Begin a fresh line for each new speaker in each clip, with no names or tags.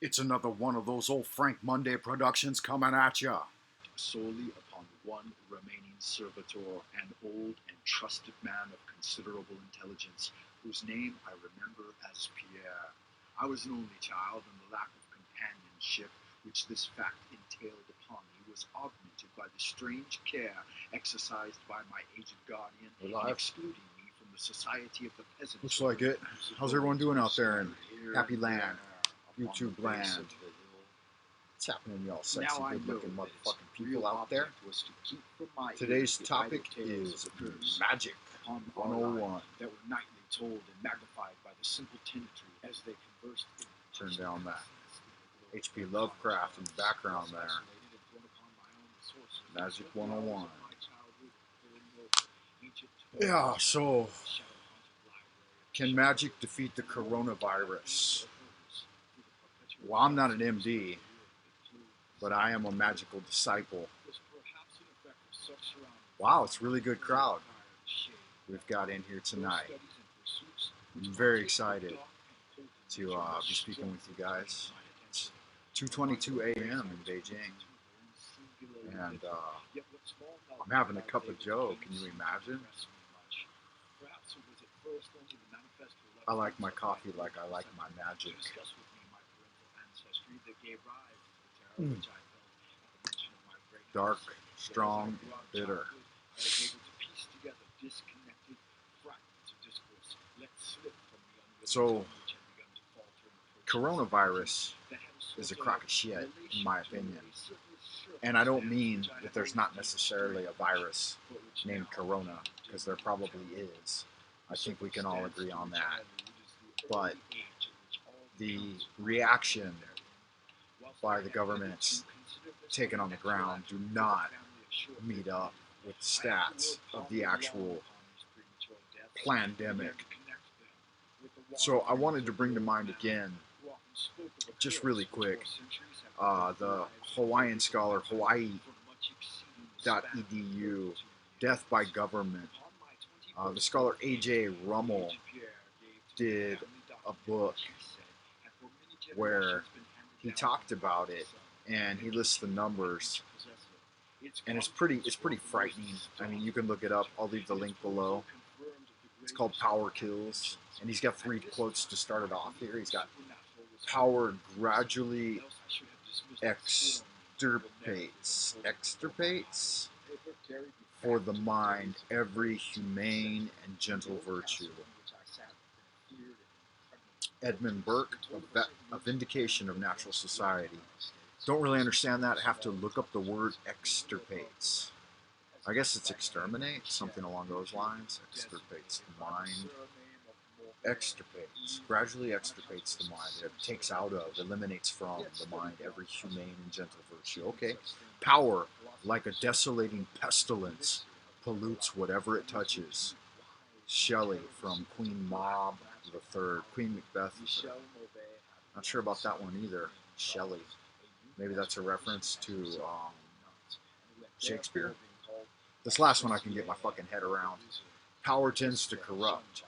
It's another one of those old Frank Monday productions coming at ya.
Solely upon one remaining servitor, an old and trusted man of considerable intelligence, whose name I remember as Pierre. I was an only child, and the lack of companionship which this fact entailed upon me was augmented by the strange care exercised by my aged guardian in excluding me from the society of the peasants.
Looks like it. How's everyone doing out there in Happy Land, YouTube land? What's happening, y'all sexy, good-looking motherfucking people out there? Today's topic is Magick 101.
That were nightly told and magnified by the simple tenantry as they conversed.
Turn down that H.P. Lovecraft in the background there. Magick 101. Yeah, so can Magick defeat the coronavirus? Well, I'm not an MD, but I am a magical disciple. Wow, it's a really good crowd we've got in here tonight. I'm very excited to be speaking with you guys. It's 2:22 a.m. in Beijing, and I'm having a cup of joe. Can you imagine? I like my coffee like I like my magic. Dark, strong, bitter. So, coronavirus is a crock of shit, in my opinion. And I don't mean that there's not necessarily a virus named Corona, because there probably is. I think we can all agree on that. But the reaction by the governments taken on the ground do not meet up with the stats of the actual pandemic. So I wanted to bring to mind again, just really quick, the Hawaiian scholar, Hawaii.edu, Death by Government. The scholar A.J. Rummel did a book where he talked about it, and he lists the numbers, and it's pretty frightening. I mean, you can look it up. I'll leave the link below. It's called Power Kills, and he's got 3 quotes to start it off here. He's got: power gradually extirpates for the mind every humane and gentle virtue. Edmund Burke, A Vindication of Natural Society. Don't really understand that. I have to look up the word extirpates. I guess it's exterminate, something along those lines. Extirpates the mind. Extirpates. Gradually extirpates the mind. It takes out of, eliminates from the mind every humane and gentle virtue. Okay. Power, like a desolating pestilence, pollutes whatever it touches. Shelley from Queen Mab III. Queen Macbeth III. Not sure about that one either. Shelley. Maybe that's a reference to Shakespeare. This last one I can get my fucking head around. Power tends to corrupt,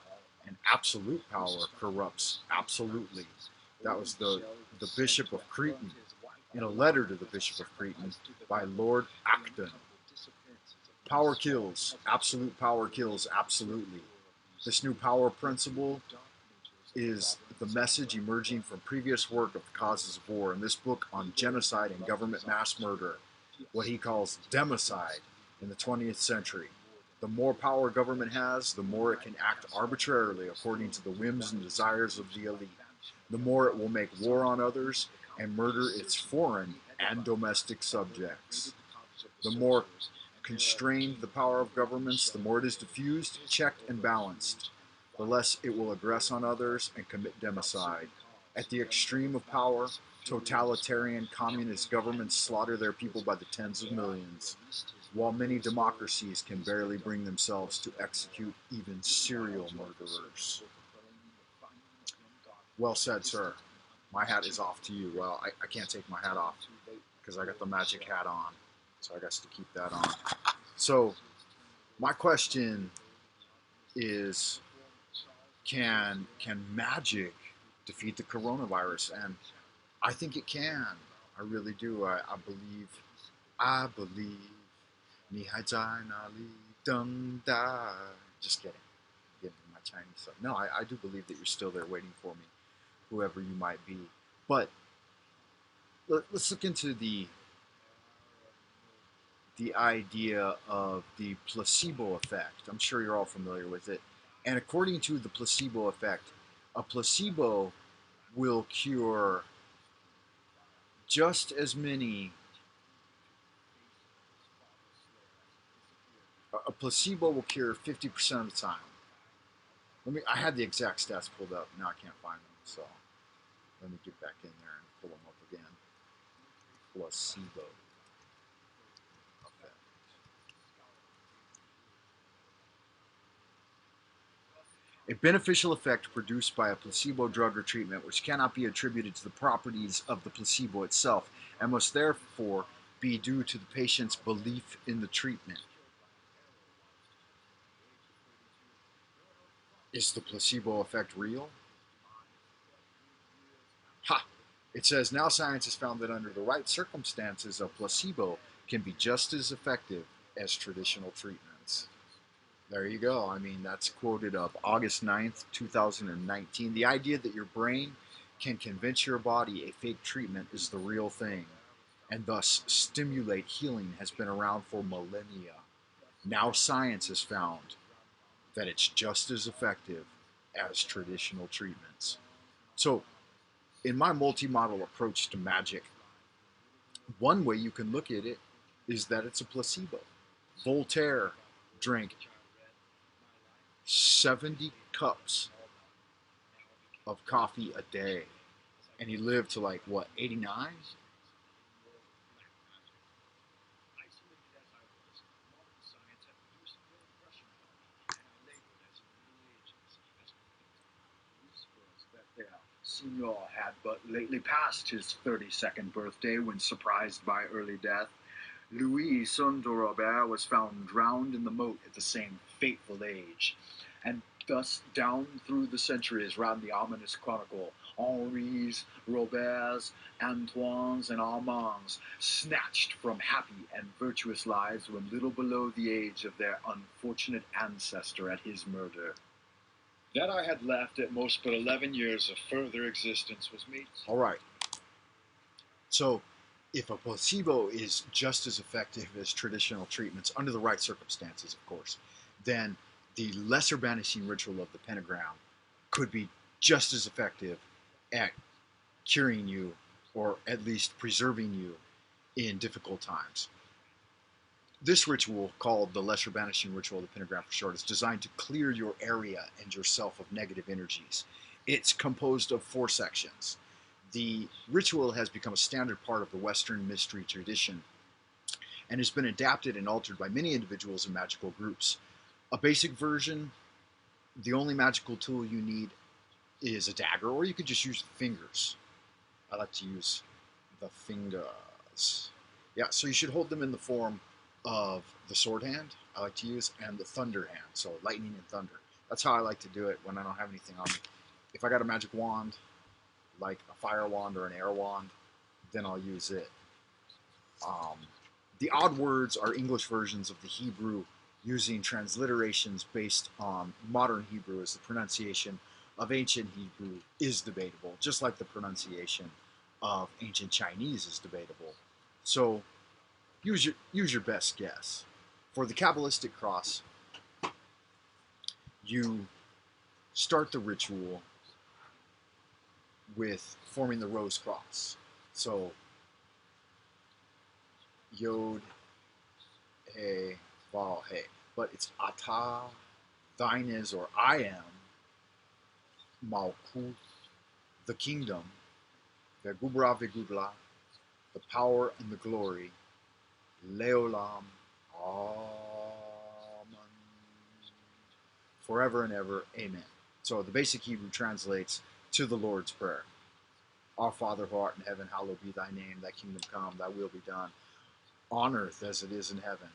and absolute power corrupts absolutely. That was the Bishop of Cretan, in a letter to the Bishop of Cretan by Lord Acton. Power kills. Absolute power kills absolutely. This new power principle is the message emerging from previous work of the causes of war in this book on genocide and government mass murder, what he calls democide in the 20th century. The more power government has, the more it can act arbitrarily according to the whims and desires of the elite. The more it will make war on others and murder its foreign and domestic subjects. The more constrained the power of governments, the more it is diffused, checked, and balanced, the less it will aggress on others and commit democide. At the extreme of power, totalitarian communist governments slaughter their people by the tens of millions, while many democracies can barely bring themselves to execute even serial murderers. Well said, sir. My hat is off to you. Well, I can't take my hat off because I got the magic hat on, so I got to keep that on. So, my question is, can Magick defeat the coronavirus? And I think it can. I really do. I believe. I believe. 你还在哪里等待? Just kidding. Getting my Chinese stuff. No, I do believe that you're still there waiting for me, whoever you might be. But let's look into the idea of the placebo effect. I'm sure you're all familiar with it. And according to the placebo effect, a placebo will cure just as many. A placebo will cure 50% of the time. I had the exact stats pulled up. Now I can't find them. So let me get back in there and pull them up again. Placebo. A beneficial effect produced by a placebo drug or treatment which cannot be attributed to the properties of the placebo itself and must therefore be due to the patient's belief in the treatment. Is the placebo effect real? Ha! It says now science has found that under the right circumstances, a placebo can be just as effective as traditional treatments. There you go. I mean, that's quoted up August 9th, 2019. The idea that your brain can convince your body a fake treatment is the real thing and thus stimulate healing has been around for millennia. Now science has found that it's just as effective as traditional treatments. So, in my multi-model approach to magic, one way you can look at it is that it's a placebo. Voltaire drank 70 cups of coffee a day, and he lived to like what, 89?
Signor had but lately passed his 32nd birthday when surprised by early death. Louis, son de Robert, was found drowned in the moat at the same fateful age. And thus, down through the centuries ran the ominous chronicle. Henri's, Robert's, Antoine's, and Armand's, snatched from happy and virtuous lives when little below the age of their unfortunate ancestor at his murder. That I had left at most but 11 years of further existence was made.
All right. So, if a placebo is just as effective as traditional treatments, under the right circumstances, of course, then the lesser banishing ritual of the pentagram could be just as effective at curing you or at least preserving you in difficult times. This ritual, called the Lesser Banishing Ritual of the Pentagram for short, is designed to clear your area and yourself of negative energies. It's composed of 4 sections. The ritual has become a standard part of the Western mystery tradition and has been adapted and altered by many individuals and magical groups. A basic version, the only magical tool you need is a dagger, or you could just use the fingers. I like to use the fingers. Yeah, so you should hold them in the form of the sword hand I like to use and the thunder hand, so lightning and thunder. That's how I like to do it when I don't have anything on me. If I got a magic wand, like a fire wand or an air wand, then I'll use it. The odd words are English versions of the Hebrew using transliterations based on modern Hebrew, as the pronunciation of ancient Hebrew is debatable, just like the pronunciation of ancient Chinese is debatable. So use your best guess. For the Kabbalistic cross, you start the ritual with forming the rose cross. So Yod, He, Vav, He. But it's Atah, thine is, or I am, Malkuth, the kingdom, Vegubra Vegubla, the power and the glory, Leolam, Amen, forever and ever, Amen. So the basic Hebrew translates to the Lord's Prayer. Our Father who art in heaven, hallowed be thy name, thy kingdom come, thy will be done, on earth as it is in heaven,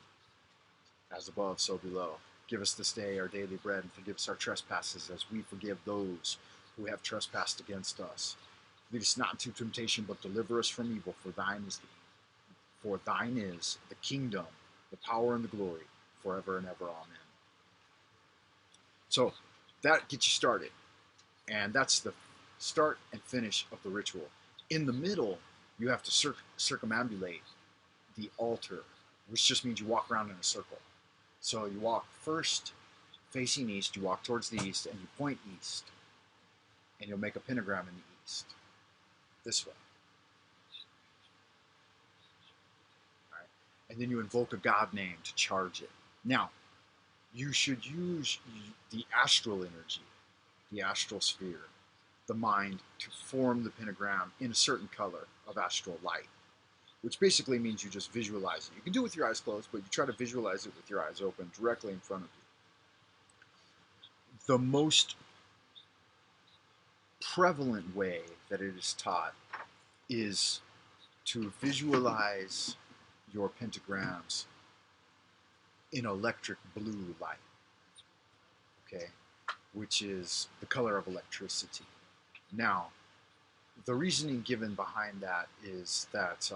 as above, so below. Give us this day our daily bread, and forgive us our trespasses as we forgive those who have trespassed against us. Lead us not into temptation, but deliver us from evil. For thine is the kingdom, the power, and the glory, forever and ever. Amen. So that gets you started. And that's the start and finish of the ritual. In the middle, you have to circumambulate the altar, which just means you walk around in a circle. So you walk first facing east, you walk towards the east, and you point east. And you'll make a pentagram in the east. This way. All right. And then you invoke a god name to charge it. Now, you should use the astral energy, the astral sphere, the mind, to form the pentagram in a certain color of astral light, which basically means you just visualize it. You can do it with your eyes closed, but you try to visualize it with your eyes open directly in front of you. The most prevalent way that it is taught is to visualize your pentagrams in electric blue light, okay, which is the color of electricity. Now, the reasoning given behind that is that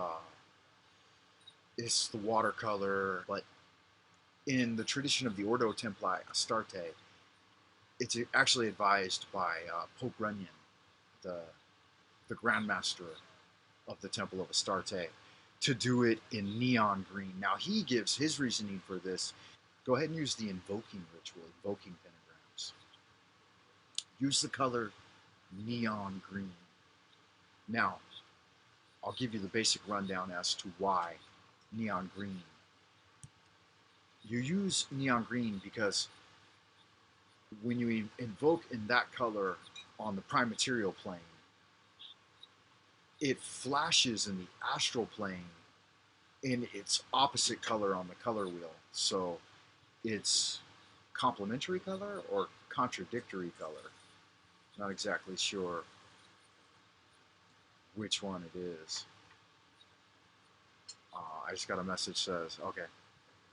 it's the watercolor, but in the tradition of the Ordo Templi Astarte, it's actually advised by Pope Runyon, the Grand Master of the Temple of Astarte, to do it in neon green. Now, he gives his reasoning for this. Go ahead and use the invoking ritual, invoking pentagrams. Use the color neon green. Now, I'll give you the basic rundown as to why neon green. You use neon green because when you invoke in that color on the prime material plane, it flashes in the astral plane in its opposite color on the color wheel. So it's complementary color or contradictory color. Not exactly sure which one it is. I just got a message that says, okay.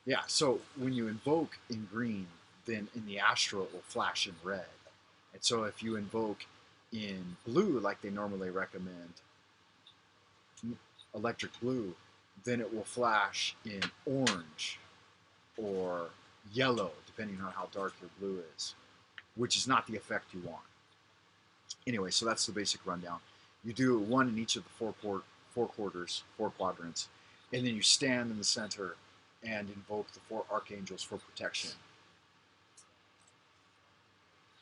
Yeah, so when you invoke in green, then in the astral it will flash in red. And so if you invoke in blue, like they normally recommend, electric blue, then it will flash in orange or yellow, depending on how dark your blue is, which is not the effect you want. Anyway, so that's the basic rundown. You do one in each of the four quadrants, and then you stand in the center and invoke the 4 archangels for protection.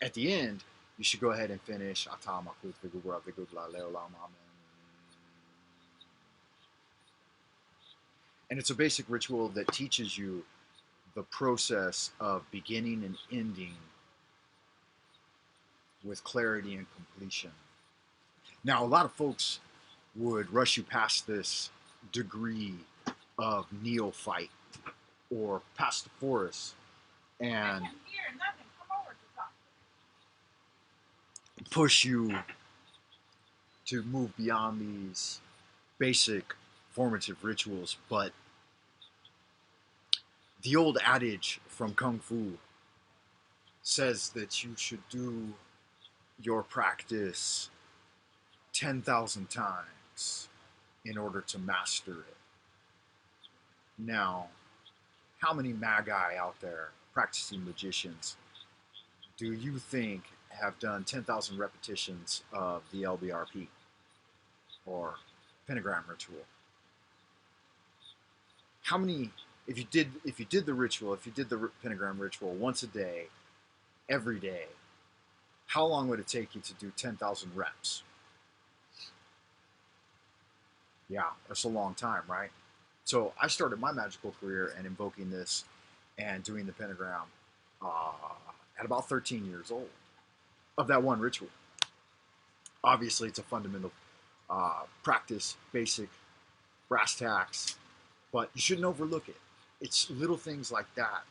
At the end, you should go ahead and finish and it's a basic ritual that teaches you the process of beginning and ending with clarity and completion. Now, a lot of folks would rush you past this degree of neophyte or past the forest and push you to move beyond these basic formative rituals. But the old adage from Kung Fu says that you should do your practice 10,000 times in order to master it. Now, how many magi out there, practicing magicians, do you think have done 10,000 repetitions of the LBRP or pentagram ritual? How many, if you did the ritual, if you did the pentagram ritual once a day, every day, how long would it take you to do 10,000 reps? Yeah, that's a long time, right? So I started my magical career and invoking this and doing the pentagram at about 13 years old of that one ritual. Obviously, it's a fundamental practice, basic, brass tacks, but you shouldn't overlook it. It's little things like that.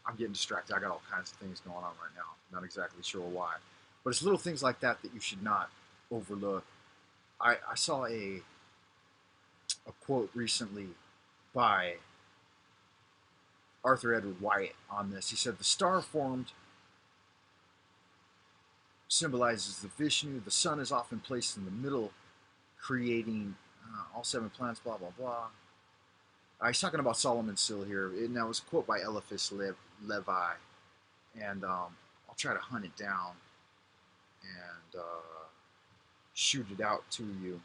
I'm getting distracted. I got all kinds of things going on right now. I'm not exactly sure why. But it's little things like that that you should not overlook. I saw a quote recently by Arthur Edward Wyatt on this. He said, the star formed symbolizes the Vishnu. The sun is often placed in the middle creating all 7 planets, blah, blah, blah. He's talking about Solomon still here, and that was a quote by Eliphas Levi. And I'll try to hunt it down and shoot it out to you.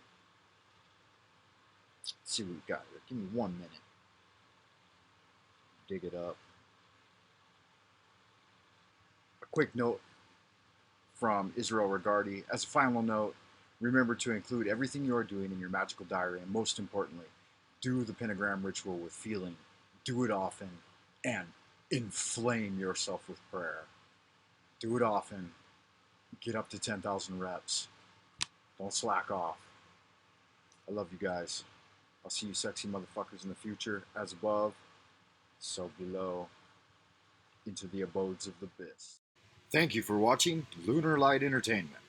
Let's see what we got here. Give me 1 minute. Dig it up. A quick note from Israel Regardi. As a final note, remember to include everything you are doing in your magical diary, and most importantly, do the pentagram ritual with feeling. Do it often, and inflame yourself with prayer. Do it often. Get up to 10,000 reps. Don't slack off. I love you guys. I'll see you sexy motherfuckers in the future. As above, so below, into the abodes of the abyss. Thank you for watching Lunar Light Entertainment.